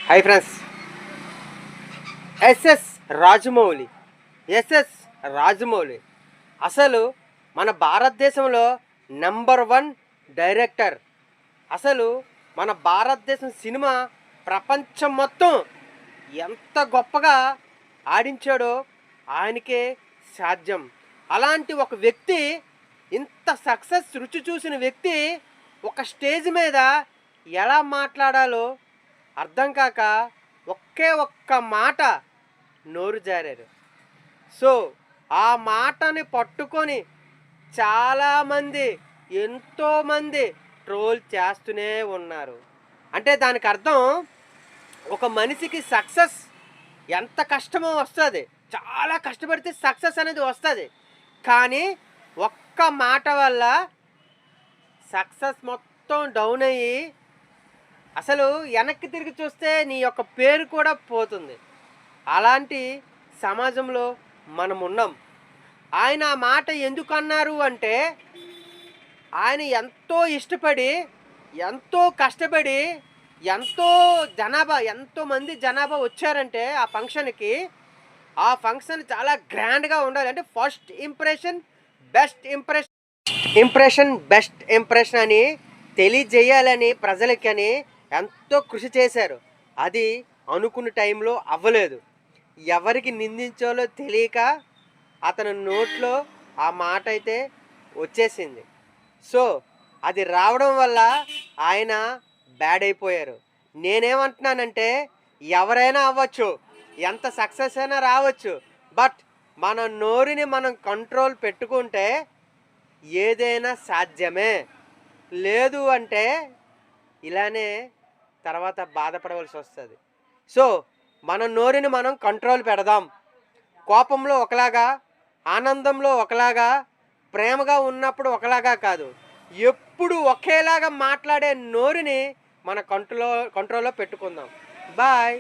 High friends, S S Rajamouli. S S Rajamouli అసలు మన భారతదేశంలో నెంబర్ వన్ డైరెక్టర్. అసలు మన భారతదేశం సినిమా ప్రపంచం మొత్తం ఎంత గొప్పగా ఆడించాడో ఆయనకే సాధ్యం. అలాంటి ఒక వ్యక్తి, ఇంత సక్సెస్ రుచి చూసిన వ్యక్తి ఒక స్టేజ్ మీద ఎలా మాట్లాడాలో అర్థం కాక ఒకే ఒక్క మాట నోరు జారారు. సో ఆ మాటని పట్టుకొని చాలామంది, ఎంతోమంది ట్రోల్ చేస్తూనే ఉన్నారు. అంటే దానికి అర్థం, ఒక మనిషికి సక్సెస్ ఎంత కష్టమో వస్తుంది, చాలా కష్టపడితే సక్సెస్ అనేది వస్తుంది. కానీ ఒక్క మాట వల్ల సక్సెస్ మొత్తం డౌన్ అయ్యి అసలు వెనక్కి తిరిగి చూస్తే నీ యొక్క పేరు కూడా పోతుంది. అలాంటి సమాజంలో మనం ఉన్నాం. ఆయన ఆ మాట ఎందుకు అన్నారు అంటే, ఆయన ఎంతో ఇష్టపడి, ఎంతో కష్టపడి, ఎంతోమంది జనాభా వచ్చారంటే ఆ ఫంక్షన్కి. ఆ ఫంక్షన్ చాలా గ్రాండ్గా ఉండాలి. అంటే ఫస్ట్ ఇంప్రెషన్ బెస్ట్ ఇంప్రెషన్ అని తెలియజేయాలని ప్రజలకని ఎంతో కృషి చేశారు. అది అనుకున్న టైంలో అవ్వలేదు. ఎవరికి నిందించాలో తెలియక అతని నోట్లో ఆ మాట అయితే వచ్చేసింది. సో అది రావడం వల్ల ఆయన బ్యాడ్ అయిపోయారు. నేనేమంటున్నానంటే, ఎవరైనా అవ్వచ్చు, ఎంత సక్సెస్ అయినా రావచ్చు, బట్ మన నోరుని మనం కంట్రోల్ పెట్టుకుంటే ఏదైనా సాధ్యమే. లేదు అంటే ఇలానే తర్వాత బాధపడవలసి వస్తుంది. సో మన నోరుని మనం కంట్రోల్ పెడదాం. కోపంలో ఒకలాగా, ఆనందంలో ఒకలాగా, ప్రేమగా ఉన్నప్పుడు ఒకలాగా కాదు, ఎప్పుడు ఒకేలాగా మాట్లాడే నోరుని మన కంట్రోల్లో పెట్టుకుందాం. బాయ్.